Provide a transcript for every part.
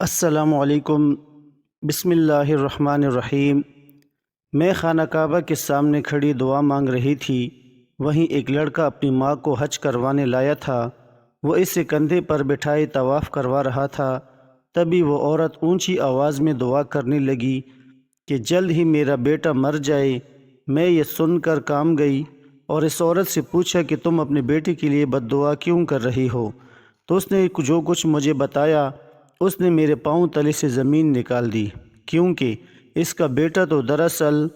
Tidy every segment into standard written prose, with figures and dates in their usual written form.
السلام علیکم۔ بسم اللہ الرحمن الرحیم۔ میں خانہ کعبہ کے سامنے کھڑی دعا مانگ رہی تھی، وہیں ایک لڑکا اپنی ماں کو حج کروانے لایا تھا۔ وہ اسے کندھے پر بٹھائے طواف کروا رہا تھا۔ تبھی وہ عورت اونچی آواز میں دعا کرنے لگی کہ جلد ہی میرا بیٹا مر جائے۔ میں یہ سن کر کام گئی اور اس عورت سے پوچھا کہ تم اپنے بیٹے کے لیے بد دعا کیوں کر رہی ہو؟ تو اس نے جو کچھ مجھے بتایا، اس نے میرے پاؤں تلے سے زمین نکال دی، کیونکہ اس کا بیٹا تو دراصل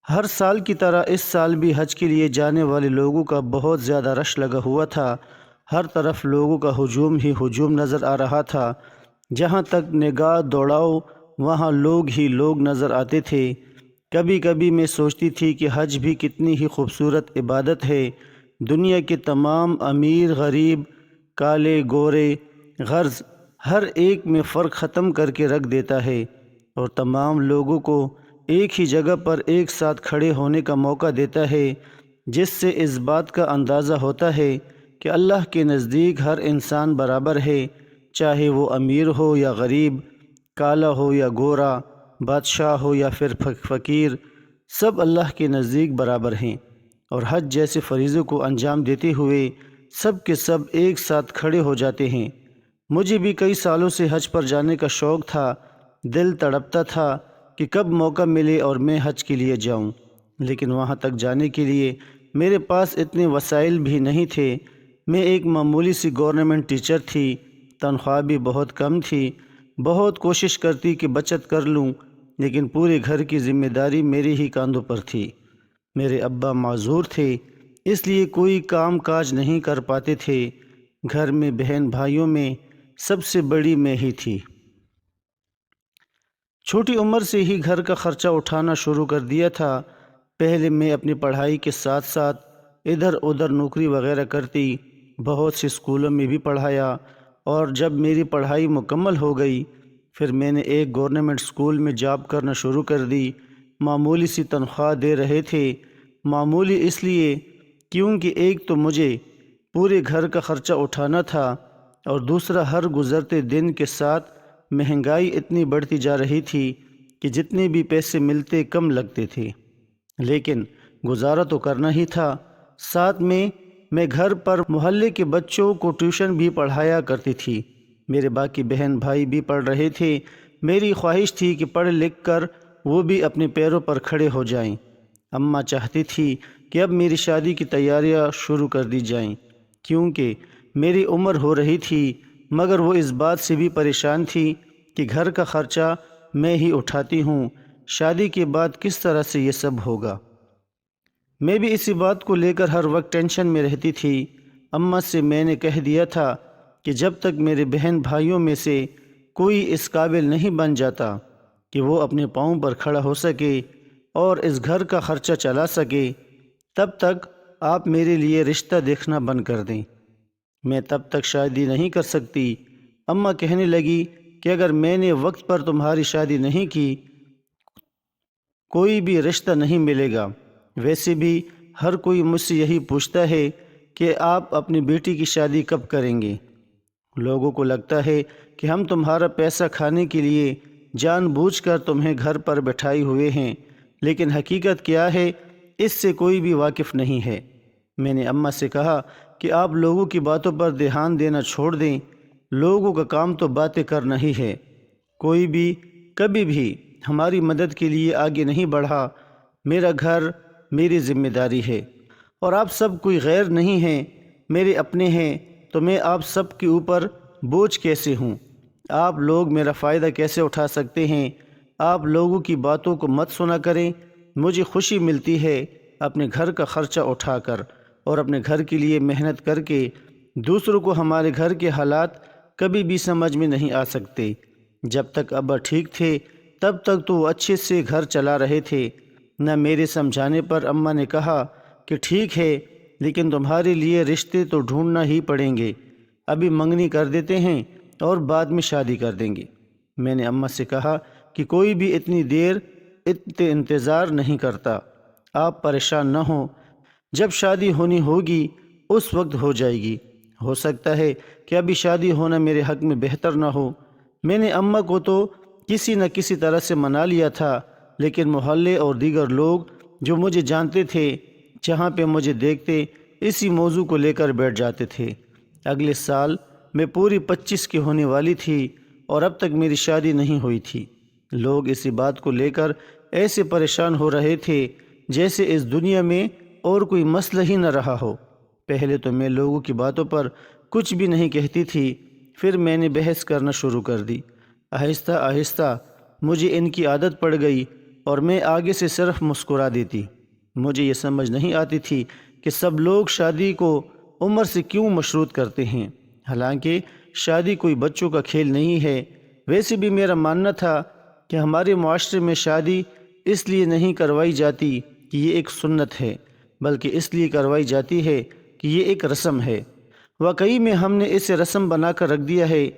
ہر سال کی طرح اس سال بھی حج کے لیے جانے والے لوگوں کا بہت زیادہ رش لگا ہوا تھا۔ ہر طرف لوگوں کا ہجوم ہی ہجوم نظر آ رہا تھا۔ جہاں تک نگاہ دوڑاؤ وہاں لوگ ہی لوگ نظر آتے تھے۔ کبھی کبھی میں سوچتی تھی کہ حج بھی کتنی ہی خوبصورت عبادت ہے۔ دنیا کے تمام امیر غریب، کالے گورے، غرض ہر ایک میں فرق ختم کر کے رکھ دیتا ہے اور تمام لوگوں کو ایک ہی جگہ پر ایک ساتھ کھڑے ہونے کا موقع دیتا ہے، جس سے اس بات کا اندازہ ہوتا ہے کہ اللہ کے نزدیک ہر انسان برابر ہے، چاہے وہ امیر ہو یا غریب، کالا ہو یا گورا، بادشاہ ہو یا پھر فقیر، سب اللہ کے نزدیک برابر ہیں۔ اور حج جیسے فریضے کو انجام دیتے ہوئے سب کے سب ایک ساتھ کھڑے ہو جاتے ہیں۔ مجھے بھی کئی سالوں سے حج پر جانے کا شوق تھا۔ دل تڑپتا تھا کہ کب موقع ملے اور میں حج کے لیے جاؤں، لیکن وہاں تک جانے کے لیے میرے پاس اتنے وسائل بھی نہیں تھے۔ میں ایک معمولی سی گورنمنٹ ٹیچر تھی، تنخواہ بھی بہت کم تھی۔ بہت کوشش کرتی کہ بچت کر لوں، لیکن پورے گھر کی ذمہ داری میرے ہی کاندھوں پر تھی۔ میرے ابا معذور تھے، اس لیے کوئی کام کاج نہیں کر پاتے تھے۔ گھر میں بہن بھائیوں میں سب سے بڑی میں ہی تھی۔ چھوٹی عمر سے ہی گھر کا خرچہ اٹھانا شروع کر دیا تھا۔ پہلے میں اپنی پڑھائی کے ساتھ ساتھ ادھر ادھر نوکری وغیرہ کرتی، بہت سے اسکولوں میں بھی پڑھایا، اور جب میری پڑھائی مکمل ہو گئی پھر میں نے ایک گورنمنٹ اسکول میں جاب کرنا شروع کر دی۔ معمولی سی تنخواہ دے رہے تھے، معمولی اس لیے کیونکہ ایک تو مجھے پورے گھر کا خرچہ اٹھانا تھا اور دوسرا ہر گزرتے دن کے ساتھ مہنگائی اتنی بڑھتی جا رہی تھی کہ جتنے بھی پیسے ملتے کم لگتے تھے، لیکن گزارا تو کرنا ہی تھا۔ ساتھ میں گھر پر محلے کے بچوں کو ٹیوشن بھی پڑھایا کرتی تھی۔ میرے باقی بہن بھائی بھی پڑھ رہے تھے۔ میری خواہش تھی کہ پڑھ لکھ کر وہ بھی اپنے پیروں پر کھڑے ہو جائیں۔ اماں چاہتی تھی کہ اب میری شادی کی تیاریاں شروع کر دی جائیں، کیونکہ میری عمر ہو رہی تھی، مگر وہ اس بات سے بھی پریشان تھی کہ گھر کا خرچہ میں ہی اٹھاتی ہوں، شادی کے بعد کس طرح سے یہ سب ہوگا۔ میں بھی اسی بات کو لے کر ہر وقت ٹینشن میں رہتی تھی۔ اماں سے میں نے کہہ دیا تھا کہ جب تک میرے بہن بھائیوں میں سے کوئی اس قابل نہیں بن جاتا کہ وہ اپنے پاؤں پر کھڑا ہو سکے اور اس گھر کا خرچہ چلا سکے، تب تک آپ میرے لیے رشتہ دیکھنا بند کر دیں، میں تب تک شادی نہیں کر سکتی۔ اماں کہنے لگی کہ اگر میں نے وقت پر تمہاری شادی نہیں کی کوئی بھی رشتہ نہیں ملے گا۔ ویسے بھی ہر کوئی مجھ سے یہی پوچھتا ہے کہ آپ اپنی بیٹی کی شادی کب کریں گے۔ لوگوں کو لگتا ہے کہ ہم تمہارا پیسہ کھانے کے لیے جان بوجھ کر تمہیں گھر پر بٹھائے ہوئے ہیں، لیکن حقیقت کیا ہے اس سے کوئی بھی واقف نہیں ہے۔ میں نے اماں سے کہا کہ آپ لوگوں کی باتوں پر دھیان دینا چھوڑ دیں، لوگوں کا کام تو باتیں کرنا ہی ہے۔ کوئی بھی کبھی بھی ہماری مدد کے لیے آگے نہیں بڑھا۔ میرا گھر میری ذمہ داری ہے اور آپ سب کوئی غیر نہیں ہیں، میرے اپنے ہیں، تو میں آپ سب کے اوپر بوجھ کیسے ہوں؟ آپ لوگ میرا فائدہ کیسے اٹھا سکتے ہیں؟ آپ لوگوں کی باتوں کو مت سنا کریں۔ مجھے خوشی ملتی ہے اپنے گھر کا خرچہ اٹھا کر اور اپنے گھر کے لیے محنت کر کے۔ دوسروں کو ہمارے گھر کے حالات کبھی بھی سمجھ میں نہیں آ سکتے۔ جب تک ابا ٹھیک تھے تب تک تو وہ اچھے سے گھر چلا رہے تھے۔ نہ میرے سمجھانے پر اماں نے کہا کہ ٹھیک ہے، لیکن تمہارے لیے رشتے تو ڈھونڈنا ہی پڑیں گے، ابھی منگنی کر دیتے ہیں اور بعد میں شادی کر دیں گے۔ میں نے اماں سے کہا کہ کوئی بھی اتنی دیر انتظار نہیں کرتا، آپ پریشان نہ ہوں، جب شادی ہونی ہوگی اس وقت ہو جائے گی۔ ہو سکتا ہے کہ ابھی شادی ہونا میرے حق میں بہتر نہ ہو، میں نے اماں کو تو کسی نہ کسی طرح سے منا لیا تھا، لیکن محلے اور دیگر لوگ جو مجھے جانتے تھے جہاں پہ مجھے دیکھتے اسی موضوع کو لے کر بیٹھ جاتے تھے۔ اگلے سال میں پوری 25 کی ہونے والی تھی اور اب تک میری شادی نہیں ہوئی تھی۔ لوگ اسی بات کو لے کر ایسے پریشان ہو رہے تھے جیسے اس دنیا میں اور کوئی مسئلہ ہی نہ رہا ہو۔ پہلے تو میں لوگوں کی باتوں پر کچھ بھی نہیں کہتی تھی، پھر میں نے بحث کرنا شروع کر دی۔ آہستہ آہستہ مجھے ان کی عادت پڑ گئی اور میں آگے سے صرف مسکرا دیتی۔ مجھے یہ سمجھ نہیں آتی تھی کہ سب لوگ شادی کو عمر سے کیوں مشروط کرتے ہیں، حالانکہ شادی کوئی بچوں کا کھیل نہیں ہے۔ ویسے بھی میرا ماننا تھا کہ ہمارے معاشرے میں شادی اس لیے نہیں کروائی جاتی کہ یہ ایک سنت ہے، بلکہ اس لیے کروائی جاتی ہے کہ یہ ایک رسم ہے۔ واقعی میں ہم نے اسے رسم بنا کر رکھ دیا ہے۔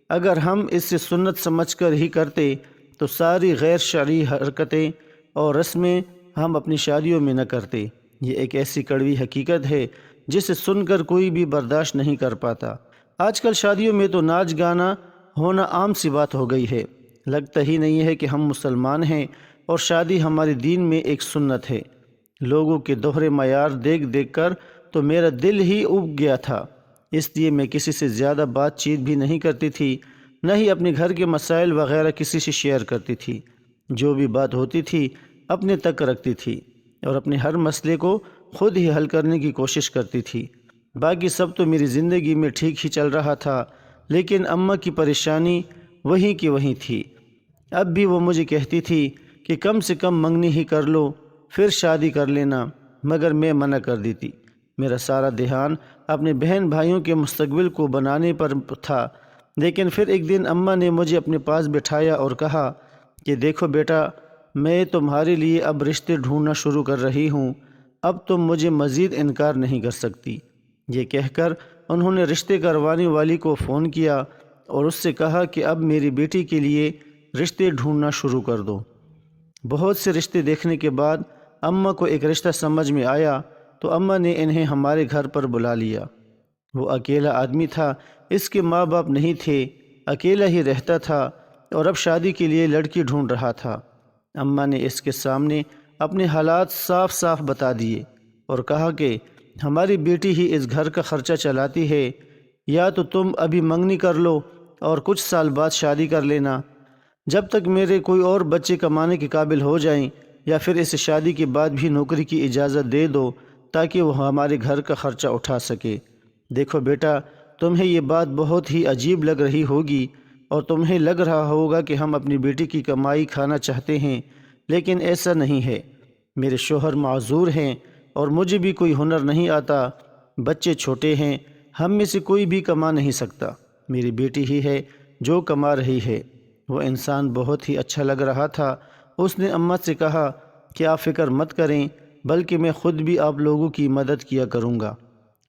اگر ہم اسے سنت سمجھ کر ہی کرتے تو ساری غیر شرعی حرکتیں اور رسمیں ہم اپنی شادیوں میں نہ کرتے۔ یہ ایک ایسی کڑوی حقیقت ہے جسے سن کر کوئی بھی برداشت نہیں کر پاتا۔ آج کل شادیوں میں تو ناچ گانا ہونا عام سی بات ہو گئی ہے۔ لگتا ہی نہیں ہے کہ ہم مسلمان ہیں اور شادی ہمارے دین میں ایک سنت ہے۔ لوگوں کے دوہرے معیار دیکھ دیکھ کر تو میرا دل ہی اُب گیا تھا، اس لیے میں کسی سے زیادہ بات چیت بھی نہیں کرتی تھی، نہ ہی اپنے گھر کے مسائل وغیرہ کسی سے شیئر کرتی تھی۔ جو بھی بات ہوتی تھی اپنے تک رکھتی تھی اور اپنے ہر مسئلے کو خود ہی حل کرنے کی کوشش کرتی تھی۔ باقی سب تو میری زندگی میں ٹھیک ہی چل رہا تھا، لیکن اماں کی پریشانی وہیں کی وہیں تھی۔ اب بھی وہ مجھے کہتی تھی کہ کم سے کم منگنی ہی کر لو، پھر شادی کر لینا، مگر میں منع کر دیتی۔ میرا سارا دھیان اپنے بہن بھائیوں کے مستقبل کو بنانے پر تھا۔ لیکن پھر ایک دن اماں نے مجھے اپنے پاس بٹھایا اور کہا کہ دیکھو بیٹا، میں تمہارے لیے اب رشتے ڈھونڈنا شروع کر رہی ہوں، اب تم مجھے مزید انکار نہیں کر سکتی۔ یہ کہہ کر انہوں نے رشتے کروانے والی کو فون کیا اور اس سے کہا کہ اب میری بیٹی کے لیے رشتے ڈھونڈنا شروع کر دو۔ بہت سے رشتے دیکھنے کے بعد اماں کو ایک رشتہ سمجھ میں آیا تو اماں نے انہیں ہمارے گھر پر بلا لیا۔ وہ اکیلا آدمی تھا، اس کے ماں باپ نہیں تھے، اکیلا ہی رہتا تھا اور اب شادی کے لیے لڑکی ڈھونڈ رہا تھا۔ اماں نے اس کے سامنے اپنے حالات صاف صاف بتا دیے اور کہا کہ ہماری بیٹی ہی اس گھر کا خرچہ چلاتی ہے، یا تو تم ابھی منگنی کر لو اور کچھ سال بعد شادی کر لینا، جب تک میرے کوئی اور بچے کمانے کے قابل ہو جائیں، یا پھر اسے شادی کے بعد بھی نوکری کی اجازت دے دو تاکہ وہ ہمارے گھر کا خرچہ اٹھا سکے۔ دیکھو بیٹا، تمہیں یہ بات بہت ہی عجیب لگ رہی ہوگی اور تمہیں لگ رہا ہوگا کہ ہم اپنی بیٹی کی کمائی کھانا چاہتے ہیں، لیکن ایسا نہیں ہے۔ میرے شوہر معذور ہیں اور مجھے بھی کوئی ہنر نہیں آتا، بچے چھوٹے ہیں، ہم میں سے کوئی بھی کما نہیں سکتا، میری بیٹی ہی ہے جو کما رہی ہے۔ وہ انسان بہت ہی اچھا لگ رہا تھا۔ اس نے اماں سے کہا کہ آپ فکر مت کریں، بلکہ میں خود بھی آپ لوگوں کی مدد کیا کروں گا۔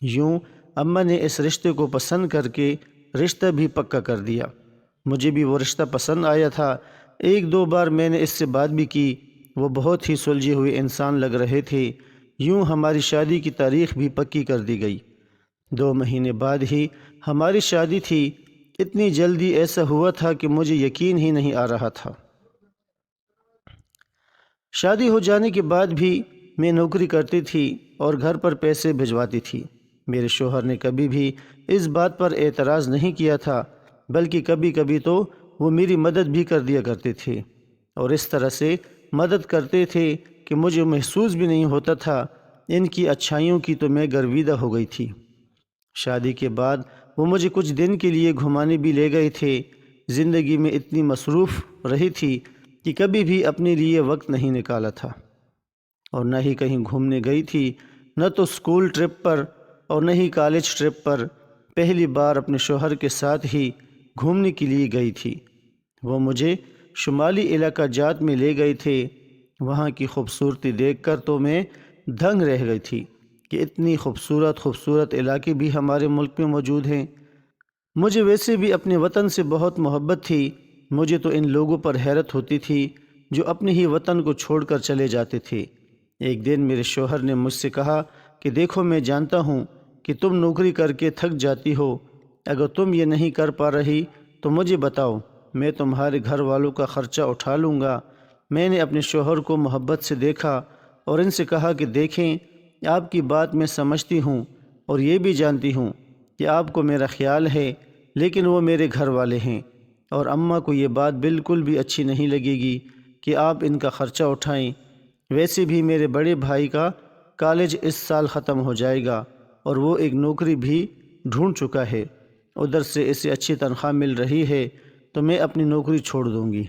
یوں اماں نے اس رشتے کو پسند کر کے رشتہ بھی پکا کر دیا۔ مجھے بھی وہ رشتہ پسند آیا تھا۔ ایک دو بار میں نے اس سے بات بھی کی، وہ بہت ہی سلجھے ہوئے انسان لگ رہے تھے۔ یوں ہماری شادی کی تاریخ بھی پکی کر دی گئی۔ 2 مہینے بعد ہی ہماری شادی تھی۔ اتنی جلدی ایسا ہوا تھا کہ مجھے یقین ہی نہیں آ رہا تھا۔ شادی ہو جانے کے بعد بھی میں نوکری کرتی تھی اور گھر پر پیسے بھجواتی تھی۔ میرے شوہر نے کبھی بھی اس بات پر اعتراض نہیں کیا تھا، بلکہ کبھی کبھی تو وہ میری مدد بھی کر دیا کرتے تھے اور اس طرح سے مدد کرتے تھے کہ مجھے محسوس بھی نہیں ہوتا تھا۔ ان کی اچھائیوں کی تو میں گرویدہ ہو گئی تھی۔ شادی کے بعد وہ مجھے کچھ دن کے لیے گھمانے بھی لے گئے تھے۔ زندگی میں اتنی مصروف رہی تھی کہ کبھی بھی اپنے لیے وقت نہیں نکالا تھا اور نہ ہی کہیں گھومنے گئی تھی، نہ تو اسکول ٹرپ پر اور نہ ہی کالج ٹرپ پر۔ پہلی بار اپنے شوہر کے ساتھ ہی گھومنے کے لیے گئی تھی۔ وہ مجھے شمالی علاقہ جات میں لے گئے تھے۔ وہاں کی خوبصورتی دیکھ کر تو میں دنگ رہ گئی تھی کہ اتنی خوبصورت علاقے بھی ہمارے ملک میں موجود ہیں۔ مجھے ویسے بھی اپنے وطن سے بہت محبت تھی۔ مجھے تو ان لوگوں پر حیرت ہوتی تھی جو اپنے ہی وطن کو چھوڑ کر چلے جاتے تھے۔ ایک دن میرے شوہر نے مجھ سے کہا کہ دیکھو، میں جانتا ہوں کہ تم نوکری کر کے تھک جاتی ہو، اگر تم یہ نہیں کر پا رہی تو مجھے بتاؤ، میں تمہارے گھر والوں کا خرچہ اٹھا لوں گا۔ میں نے اپنے شوہر کو محبت سے دیکھا اور ان سے کہا کہ دیکھیں، آپ کی بات میں سمجھتی ہوں اور یہ بھی جانتی ہوں کہ آپ کو میرا خیال ہے، لیکن وہ میرے گھر والے ہیں اور اماں کو یہ بات بالکل بھی اچھی نہیں لگے گی کہ آپ ان کا خرچہ اٹھائیں۔ ویسے بھی میرے بڑے بھائی کا کالج اس سال ختم ہو جائے گا اور وہ ایک نوکری بھی ڈھونڈ چکا ہے، ادھر سے اسے اچھی تنخواہ مل رہی ہے، تو میں اپنی نوکری چھوڑ دوں گی۔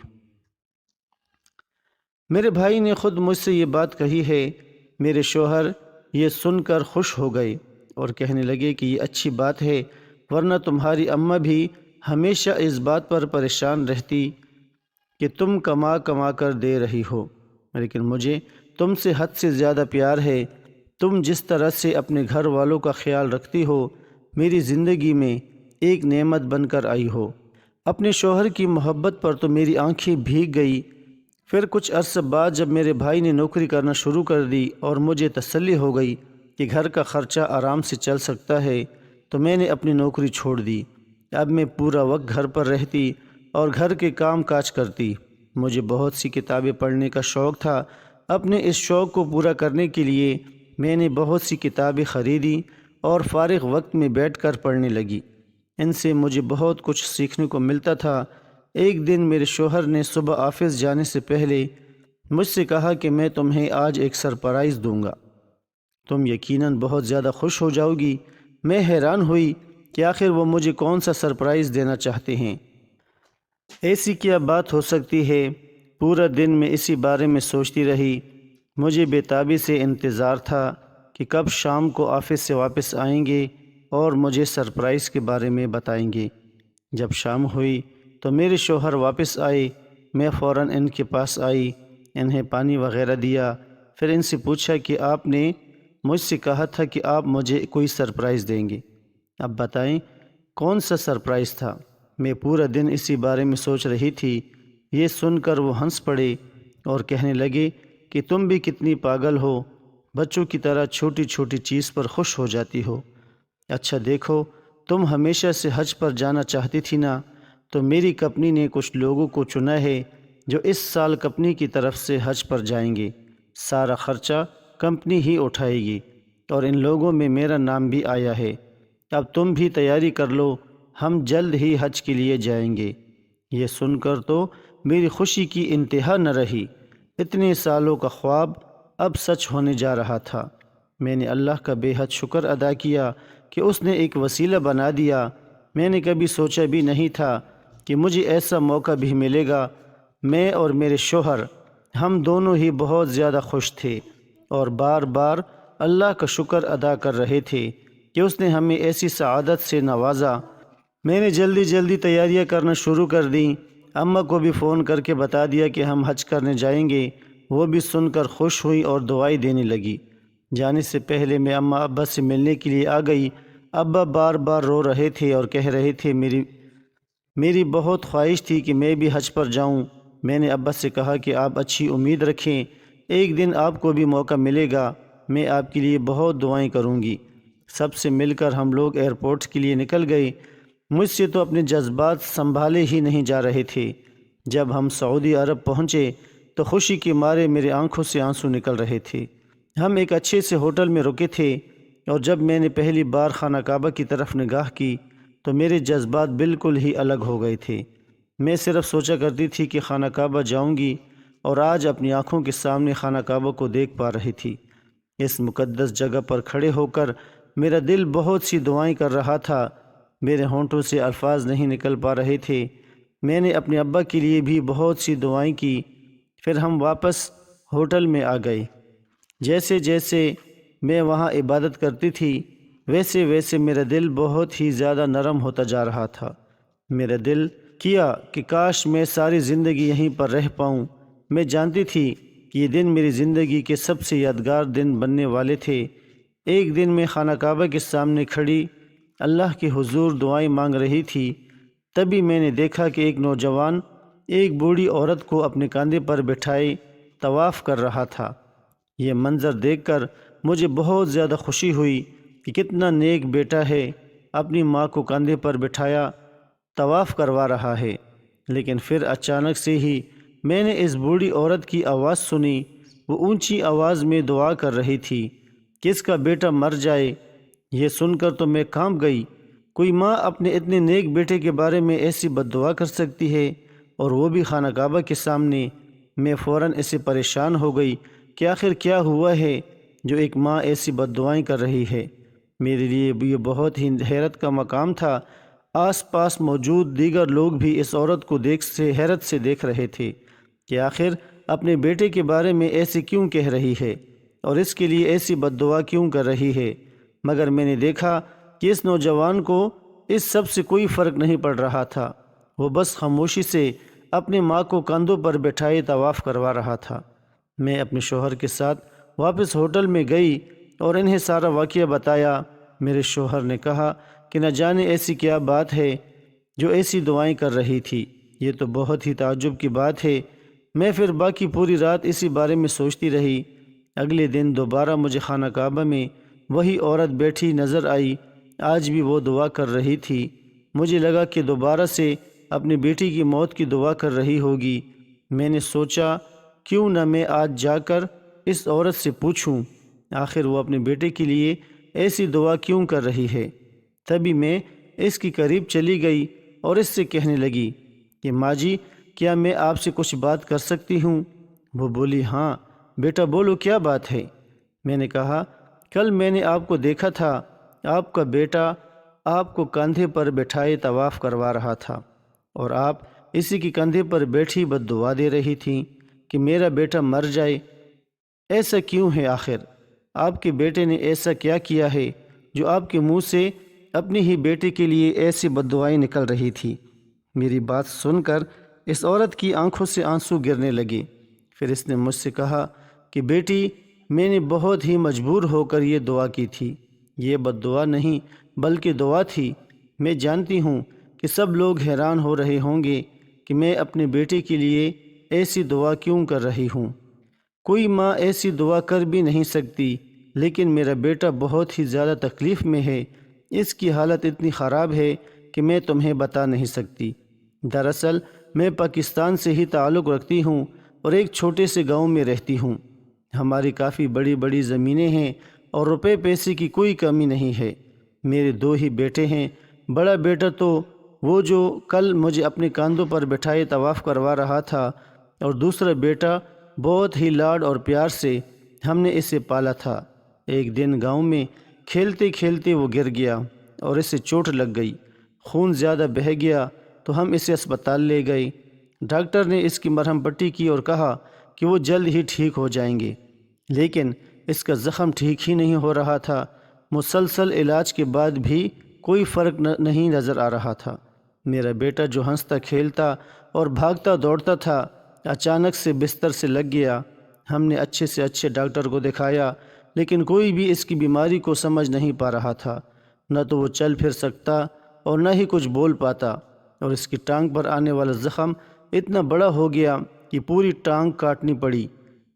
میرے بھائی نے خود مجھ سے یہ بات کہی ہے۔ میرے شوہر یہ سن کر خوش ہو گئے اور کہنے لگے کہ یہ اچھی بات ہے، ورنہ تمہاری اماں بھی ہمیشہ اس بات پر پریشان رہتی کہ تم کما کما کر دے رہی ہو، لیکن مجھے تم سے حد سے زیادہ پیار ہے۔ تم جس طرح سے اپنے گھر والوں کا خیال رکھتی ہو، میری زندگی میں ایک نعمت بن کر آئی ہو۔ اپنے شوہر کی محبت پر تو میری آنکھیں بھیگ گئی۔ پھر کچھ عرصہ بعد جب میرے بھائی نے نوکری کرنا شروع کر دی اور مجھے تسلی ہو گئی کہ گھر کا خرچہ آرام سے چل سکتا ہے، تو میں نے اپنی نوکری چھوڑ دی۔ اب میں پورا وقت گھر پر رہتی اور گھر کے کام کاج کرتی۔ مجھے بہت سی کتابیں پڑھنے کا شوق تھا۔ اپنے اس شوق کو پورا کرنے کے لیے میں نے بہت سی کتابیں خریدی اور فارغ وقت میں بیٹھ کر پڑھنے لگی۔ ان سے مجھے بہت کچھ سیکھنے کو ملتا تھا۔ ایک دن میرے شوہر نے صبح آفس جانے سے پہلے مجھ سے کہا کہ میں تمہیں آج ایک سرپرائز دوں گا، تم یقیناً بہت زیادہ خوش ہو جاؤ گی۔ میں حیران ہوئی کہ آخر وہ مجھے کون سا سرپرائز دینا چاہتے ہیں۔ ایسی کیا بات ہو سکتی ہے؟ پورا دن میں اسی بارے میں سوچتی رہی۔ مجھے بے تابی سے انتظار تھا کہ کب شام کو آفس سے واپس آئیں گے اور مجھے سرپرائز کے بارے میں بتائیں گے۔ جب شام ہوئی تو میرے شوہر واپس آئے۔ میں فوراً ان کے پاس آئی، انہیں پانی وغیرہ دیا، پھر ان سے پوچھا کہ آپ نے مجھ سے کہا تھا کہ آپ مجھے کوئی سرپرائز دیں گے، اب بتائیں کون سا سرپرائز تھا؟ میں پورا دن اسی بارے میں سوچ رہی تھی۔ یہ سن کر وہ ہنس پڑے اور کہنے لگے کہ تم بھی کتنی پاگل ہو، بچوں کی طرح چھوٹی چھوٹی چیز پر خوش ہو جاتی ہو۔ اچھا دیکھو، تم ہمیشہ سے حج پر جانا چاہتی تھی نا، تو میری کمپنی نے کچھ لوگوں کو چنا ہے جو اس سال کمپنی کی طرف سے حج پر جائیں گے۔ سارا خرچہ کمپنی ہی اٹھائے گی اور ان لوگوں میں میرا نام بھی آیا ہے۔ اب تم بھی تیاری کر لو، ہم جلد ہی حج کے لیے جائیں گے۔ یہ سن کر تو میری خوشی کی انتہا نہ رہی۔ اتنے سالوں کا خواب اب سچ ہونے جا رہا تھا۔ میں نے اللہ کا بے حد شکر ادا کیا کہ اس نے ایک وسیلہ بنا دیا۔ میں نے کبھی سوچا بھی نہیں تھا کہ مجھے ایسا موقع بھی ملے گا۔ میں اور میرے شوہر، ہم دونوں ہی بہت زیادہ خوش تھے اور بار بار اللہ کا شکر ادا کر رہے تھے کہ اس نے ہمیں ایسی سعادت سے نوازا۔ میں نے جلدی جلدی تیاریاں کرنا شروع کر دیں۔ اماں کو بھی فون کر کے بتا دیا کہ ہم حج کرنے جائیں گے۔ وہ بھی سن کر خوش ہوئی اور دعائیں دینے لگی۔ جانے سے پہلے میں اماں ابا سے ملنے کے لیے آ گئی۔ ابا بار بار رو رہے تھے اور کہہ رہے تھے میری بہت خواہش تھی کہ میں بھی حج پر جاؤں۔ میں نے ابا سے کہا کہ آپ اچھی امید رکھیں، ایک دن آپ کو بھی موقع ملے گا، میں آپ کے لیے بہت دعائیں کروں گی۔ سب سے مل کر ہم لوگ ایئرپورٹ کے لیے نکل گئے۔ مجھ سے تو اپنے جذبات سنبھالے ہی نہیں جا رہے تھے۔ جب ہم سعودی عرب پہنچے تو خوشی کے مارے میرے آنکھوں سے آنسو نکل رہے تھے۔ ہم ایک اچھے سے ہوٹل میں رکے تھے اور جب میں نے پہلی بار خانہ کعبہ کی طرف نگاہ کی تو میرے جذبات بالکل ہی الگ ہو گئے تھے۔ میں صرف سوچا کرتی تھی کہ خانہ کعبہ جاؤں گی، اور آج اپنی آنکھوں کے سامنے خانہ کعبہ کو دیکھ پا رہی تھی۔ اس مقدس جگہ پر کھڑے ہو کر میرا دل بہت سی دعائیں کر رہا تھا، میرے ہونٹوں سے الفاظ نہیں نکل پا رہے تھے۔ میں نے اپنے ابا کے لیے بھی بہت سی دعائیں کی۔ پھر ہم واپس ہوٹل میں آ گئے۔ جیسے جیسے میں وہاں عبادت کرتی تھی ویسے ویسے میرا دل بہت ہی زیادہ نرم ہوتا جا رہا تھا۔ میرا دل کیا کہ کاش میں ساری زندگی یہیں پر رہ پاؤں۔ میں جانتی تھی کہ یہ دن میری زندگی کے سب سے یادگار دن بننے والے تھے۔ ایک دن میں خانہ کعبہ کے سامنے کھڑی اللہ کے حضور دعائیں مانگ رہی تھی، تبھی میں نے دیکھا کہ ایک نوجوان ایک بوڑھی عورت کو اپنے کاندھے پر بٹھائے طواف کر رہا تھا۔ یہ منظر دیکھ کر مجھے بہت زیادہ خوشی ہوئی کہ کتنا نیک بیٹا ہے، اپنی ماں کو کاندھے پر بٹھایا طواف کروا رہا ہے۔ لیکن پھر اچانک سے ہی میں نے اس بوڑھی عورت کی آواز سنی۔ وہ اونچی آواز میں دعا کر رہی تھی کہ اس کا بیٹا مر جائے۔ یہ سن کر تو میں کانپ گئی۔ کوئی ماں اپنے اتنے نیک بیٹے کے بارے میں ایسی بد دعا کر سکتی ہے، اور وہ بھی خانہ کعبہ کے سامنے؟ میں فوراً اس سے پریشان ہو گئی کہ آخر کیا ہوا ہے جو ایک ماں ایسی بد دعائیں کر رہی ہے۔ میرے لیے یہ بہت ہی حیرت کا مقام تھا۔ آس پاس موجود دیگر لوگ بھی اس عورت کو حیرت سے دیکھ رہے تھے کہ آخر اپنے بیٹے کے بارے میں ایسے کیوں کہہ رہی ہے اور اس کے لیے ایسی بد دعا کیوں کر رہی ہے۔ مگر میں نے دیکھا کہ اس نوجوان کو اس سب سے کوئی فرق نہیں پڑ رہا تھا۔ وہ بس خاموشی سے اپنی ماں کو کندھوں پر بٹھائے طواف کروا رہا تھا۔ میں اپنے شوہر کے ساتھ واپس ہوٹل میں گئی اور انہیں سارا واقعہ بتایا۔ میرے شوہر نے کہا کہ نہ جانے ایسی کیا بات ہے جو ایسی دعائیں کر رہی تھی، یہ تو بہت ہی تعجب کی بات ہے۔ میں پھر باقی پوری رات اسی بارے میں سوچتی رہی۔ اگلے دن دوبارہ مجھے خانہ کعبہ میں وہی عورت بیٹھی نظر آئی۔ آج بھی وہ دعا کر رہی تھی۔ مجھے لگا کہ دوبارہ سے اپنی بیٹی کی موت کی دعا کر رہی ہوگی۔ میں نے سوچا کیوں نہ میں آج جا کر اس عورت سے پوچھوں آخر وہ اپنے بیٹے کے لیے ایسی دعا کیوں کر رہی ہے۔ تبھی میں اس کی قریب چلی گئی اور اس سے کہنے لگی کہ ماں جی، کیا میں آپ سے کچھ بات کر سکتی ہوں؟ وہ بولی ہاں بیٹا بولو، کیا بات ہے؟ میں نے کہا کل میں نے آپ کو دیکھا تھا، آپ کا بیٹا آپ کو کندھے پر بٹھائے طواف کروا رہا تھا اور آپ اسی کی کندھے پر بیٹھی بد دعا دے رہی تھیں کہ میرا بیٹا مر جائے۔ ایسا کیوں ہے آخر؟ آپ کے بیٹے نے ایسا کیا کیا ہے جو آپ کے منہ سے اپنی ہی بیٹے کے لیے ایسی بد دعائیں نکل رہی تھی؟ میری بات سن کر اس عورت کی آنکھوں سے آنسو گرنے لگے۔ پھر اس نے مجھ سے کہا کہ بیٹی، میں نے بہت ہی مجبور ہو کر یہ دعا کی تھی۔ یہ بد دعا نہیں بلکہ دعا تھی۔ میں جانتی ہوں کہ سب لوگ حیران ہو رہے ہوں گے کہ میں اپنے بیٹے کے لیے ایسی دعا کیوں کر رہی ہوں۔ کوئی ماں ایسی دعا کر بھی نہیں سکتی، لیکن میرا بیٹا بہت ہی زیادہ تکلیف میں ہے۔ اس کی حالت اتنی خراب ہے کہ میں تمہیں بتا نہیں سکتی۔ دراصل میں پاکستان سے ہی تعلق رکھتی ہوں اور ایک چھوٹے سے گاؤں میں رہتی ہوں۔ ہماری کافی بڑی بڑی زمینیں ہیں اور روپے پیسے کی کوئی کمی نہیں ہے۔ میرے 2 ہی بیٹے ہیں۔ بڑا بیٹا تو وہ جو کل مجھے اپنے کاندھوں پر بٹھائے طواف کروا رہا تھا، اور دوسرا بیٹا بہت ہی لاڈ اور پیار سے ہم نے اسے پالا تھا۔ ایک دن گاؤں میں کھیلتے کھیلتے وہ گر گیا اور اسے چوٹ لگ گئی، خون زیادہ بہہ گیا تو ہم اسے اسپتال لے گئے۔ ڈاکٹر نے اس کی مرہم پٹی کی اور کہا کہ وہ جلد ہی ٹھیک ہو جائیں گے، لیکن اس کا زخم ٹھیک ہی نہیں ہو رہا تھا۔ مسلسل علاج کے بعد بھی کوئی فرق نہیں نظر آ رہا تھا۔ میرا بیٹا جو ہنستا کھیلتا اور بھاگتا دوڑتا تھا، اچانک سے بستر سے لگ گیا۔ ہم نے اچھے سے اچھے ڈاکٹر کو دکھایا، لیکن کوئی بھی اس کی بیماری کو سمجھ نہیں پا رہا تھا۔ نہ تو وہ چل پھر سکتا اور نہ ہی کچھ بول پاتا، اور اس کی ٹانگ پر آنے والا زخم اتنا بڑا ہو گیا کہ پوری ٹانگ کاٹنی پڑی۔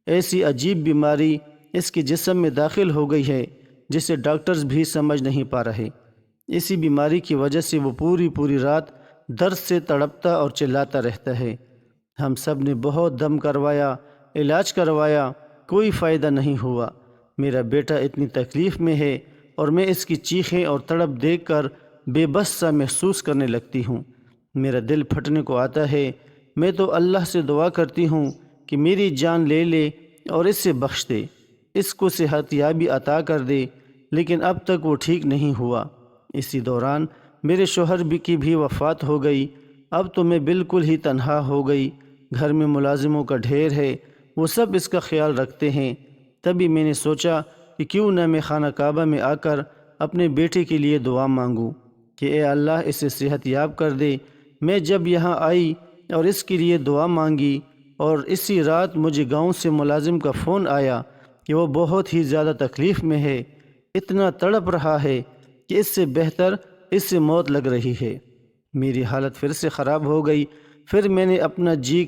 ایسی عجیب بیماری اس کے جسم میں داخل ہو گئی ہے جسے ڈاکٹرز بھی سمجھ نہیں پا رہے۔ اسی بیماری کی وجہ سے وہ پوری رات درد سے تڑپتا اور چلاتا رہتا ہے۔ ہم سب نے بہت دم کروایا، علاج کروایا، کوئی فائدہ نہیں ہوا۔ میرا بیٹا اتنی تکلیف میں ہے اور میں اس کی چیخیں اور تڑپ دیکھ کر بے بس سا محسوس کرنے لگتی ہوں۔ میرا دل پھٹنے کو آتا ہے۔ میں تو اللہ سے دعا کرتی ہوں کہ میری جان لے لے اور اس سے بخش دے، اس کو صحت یابی عطا کر دے، لیکن اب تک وہ ٹھیک نہیں ہوا۔ اسی دوران میرے شوہر کی بھی وفات ہو گئی۔ اب تو میں بالکل ہی تنہا ہو گئی۔ گھر میں ملازموں کا ڈھیر ہے، وہ سب اس کا خیال رکھتے ہیں۔ تبھی میں نے سوچا کہ کیوں نہ میں خانہ کعبہ میں آ کر اپنے بیٹے کے لیے دعا مانگوں کہ اے اللہ اسے صحت یاب کر دے۔ میں جب یہاں آئی اور اس کے لیے دعا مانگی، اور اسی رات مجھے گاؤں سے ملازم کا فون آیا کہ وہ بہت ہی زیادہ تکلیف میں ہے، اتنا تڑپ رہا ہے کہ اس سے بہتر اس سے موت لگ رہی ہے۔ میری حالت پھر سے خراب ہو گئی۔ پھر میں نے اپنا جی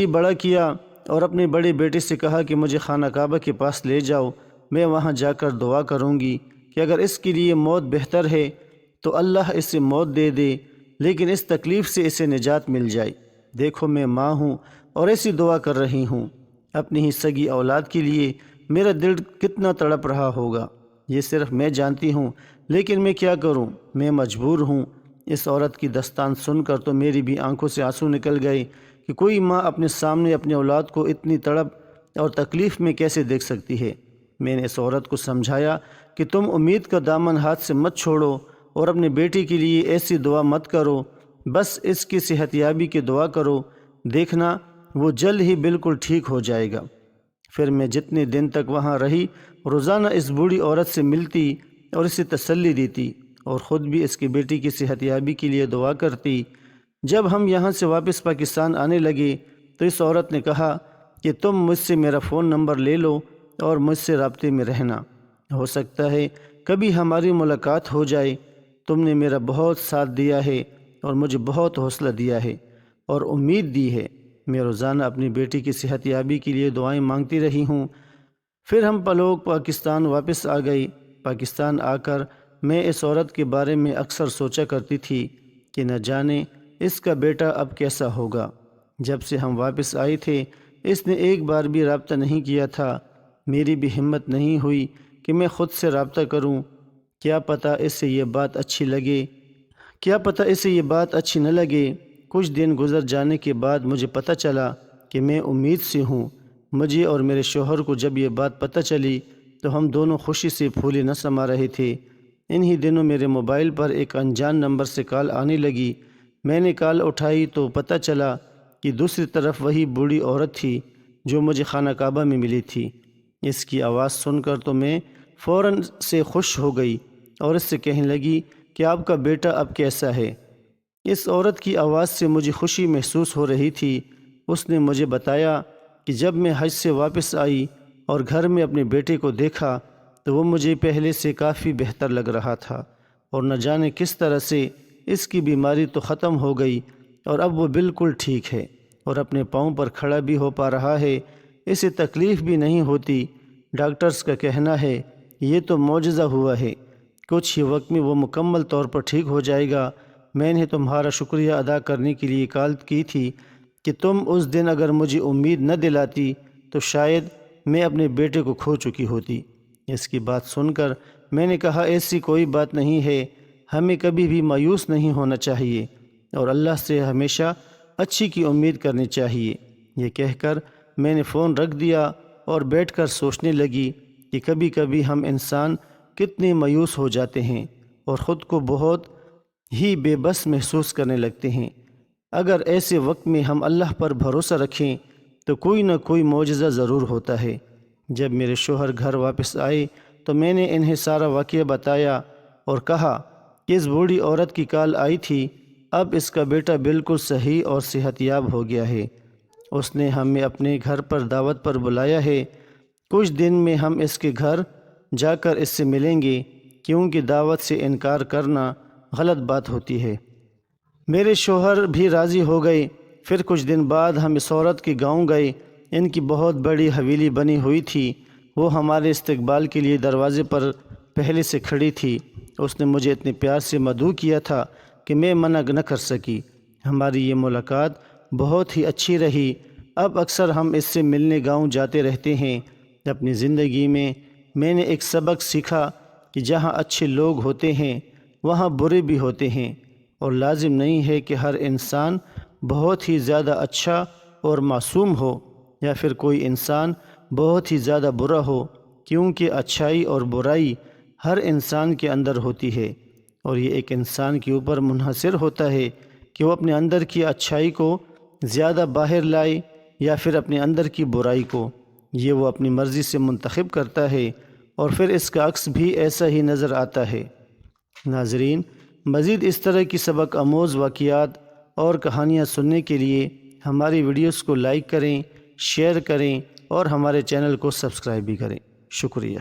بڑا کیا اور اپنے بڑے بیٹے سے کہا کہ مجھے خانہ کعبہ کے پاس لے جاؤ، میں وہاں جا کر دعا کروں گی کہ اگر اس کے لیے موت بہتر ہے تو اللہ اسے موت دے دے، لیکن اس تکلیف سے اسے نجات مل جائے۔ دیکھو میں ماں ہوں اور ایسی دعا کر رہی ہوں، اپنی ہی سگی اولاد کے لیے میرا دل کتنا تڑپ رہا ہوگا یہ صرف میں جانتی ہوں، لیکن میں کیا کروں، میں مجبور ہوں۔ اس عورت کی داستان سن کر تو میری بھی آنکھوں سے آنسو نکل گئے کہ کوئی ماں اپنے سامنے اپنی اولاد کو اتنی تڑپ اور تکلیف میں کیسے دیکھ سکتی ہے۔ میں نے اس عورت کو سمجھایا کہ تم امید کا دامن ہاتھ سے مت چھوڑو اور اپنے بیٹی کے لیے ایسی دعا مت کرو، بس اس کی صحت یابی کی دعا کرو، دیکھنا وہ جلد ہی بالکل ٹھیک ہو جائے گا۔ پھر میں جتنے دن تک وہاں رہی روزانہ اس بوڑھی عورت سے ملتی اور اسے تسلی دیتی اور خود بھی اس کی بیٹی کی صحت یابی کے لیے دعا کرتی۔ جب ہم یہاں سے واپس پاکستان آنے لگے تو اس عورت نے کہا کہ تم مجھ سے میرا فون نمبر لے لو اور مجھ سے رابطے میں رہنا، ہو سکتا ہے کبھی ہماری ملاقات ہو جائے۔ تم نے میرا بہت ساتھ دیا ہے اور مجھے بہت حوصلہ دیا ہے اور امید دی ہے۔ میں روزانہ اپنی بیٹی کی صحت یابی کے لیے دعائیں مانگتی رہی ہوں۔ پھر ہم لوگ پاکستان واپس آ گئی۔ پاکستان آ کر میں اس عورت کے بارے میں اکثر سوچا کرتی تھی کہ نہ جانے اس کا بیٹا اب کیسا ہوگا۔ جب سے ہم واپس آئے تھے اس نے ایک بار بھی رابطہ نہیں کیا تھا۔ میری بھی ہمت نہیں ہوئی کہ میں خود سے رابطہ کروں، کیا پتہ اسے یہ بات اچھی لگے، کیا پتہ اسے یہ بات اچھی نہ لگے۔ کچھ دن گزر جانے کے بعد مجھے پتہ چلا کہ میں امید سے ہوں۔ مجھے اور میرے شوہر کو جب یہ بات پتہ چلی تو ہم دونوں خوشی سے پھولے نہ سما رہے تھے۔ انہی دنوں میرے موبائل پر ایک انجان نمبر سے کال آنے لگی۔ میں نے کال اٹھائی تو پتہ چلا کہ دوسری طرف وہی بوڑھی عورت تھی جو مجھے خانہ کعبہ میں ملی تھی۔ اس کی آواز سن کر تو میں فوراً سے خوش ہو گئی اور اس سے کہنے لگی کہ آپ کا بیٹا اب کیسا ہے۔ اس عورت کی آواز سے مجھے خوشی محسوس ہو رہی تھی۔ اس نے مجھے بتایا کہ جب میں حج سے واپس آئی اور گھر میں اپنے بیٹے کو دیکھا تو وہ مجھے پہلے سے کافی بہتر لگ رہا تھا اور نہ جانے کس طرح سے اس کی بیماری تو ختم ہو گئی اور اب وہ بالکل ٹھیک ہے اور اپنے پاؤں پر کھڑا بھی ہو پا رہا ہے، اسے تکلیف بھی نہیں ہوتی۔ ڈاکٹرز کا کہنا ہے یہ تو معجزہ ہوا ہے، کچھ ہی وقت میں وہ مکمل طور پر ٹھیک ہو جائے گا۔ میں نے تمہارا شکریہ ادا کرنے کے لیے کال کی تھی کہ تم اس دن اگر مجھے امید نہ دلاتی تو شاید میں اپنے بیٹے کو کھو چکی ہوتی۔ اس کی بات سن کر میں نے کہا ایسی کوئی بات نہیں ہے، ہمیں کبھی بھی مایوس نہیں ہونا چاہیے اور اللہ سے ہمیشہ اچھی کی امید کرنی چاہیے۔ یہ کہہ کر میں نے فون رکھ دیا اور بیٹھ کر سوچنے لگی کہ کبھی کبھی ہم انسان کتنے مایوس ہو جاتے ہیں اور خود کو بہت ہی بے بس محسوس کرنے لگتے ہیں۔ اگر ایسے وقت میں ہم اللہ پر بھروسہ رکھیں تو کوئی نہ کوئی معجزہ ضرور ہوتا ہے۔ جب میرے شوہر گھر واپس آئے تو میں نے انہیں سارا واقعہ بتایا اور کہا کہ اس بوڑھی عورت کی کال آئی تھی، اب اس کا بیٹا بالکل صحیح اور صحت یاب ہو گیا ہے۔ اس نے ہمیں اپنے گھر پر دعوت پر بلایا ہے۔ کچھ دن میں ہم اس کے گھر جا کر اس سے ملیں گے کیونکہ دعوت سے انکار کرنا غلط بات ہوتی ہے۔ میرے شوہر بھی راضی ہو گئے۔ پھر کچھ دن بعد ہم اس عورت کے گاؤں گئے۔ ان کی بہت بڑی حویلی بنی ہوئی تھی، وہ ہمارے استقبال کے لیے دروازے پر پہلے سے کھڑی تھی۔ اس نے مجھے اتنے پیار سے مدعو کیا تھا کہ میں منع نہ کر سکی۔ ہماری یہ ملاقات بہت ہی اچھی رہی۔ اب اکثر ہم اس سے ملنے گاؤں جاتے رہتے ہیں۔ اپنی زندگی میں نے ایک سبق سیکھا کہ جہاں اچھے لوگ ہوتے ہیں وہاں برے بھی ہوتے ہیں اور لازم نہیں ہے کہ ہر انسان بہت ہی زیادہ اچھا اور معصوم ہو یا پھر کوئی انسان بہت ہی زیادہ برا ہو، کیونکہ اچھائی اور برائی ہر انسان کے اندر ہوتی ہے اور یہ ایک انسان کے اوپر منحصر ہوتا ہے کہ وہ اپنے اندر کی اچھائی کو زیادہ باہر لائے یا پھر اپنے اندر کی برائی کو، یہ وہ اپنی مرضی سے منتخب کرتا ہے اور پھر اس کا عکس بھی ایسا ہی نظر آتا ہے۔ ناظرین، مزید اس طرح کی سبق آموز واقعات اور کہانیاں سننے کے لیے ہماری ویڈیوز کو لائک کریں، شیئر کریں اور ہمارے چینل کو سبسکرائب بھی کریں۔ شکریہ۔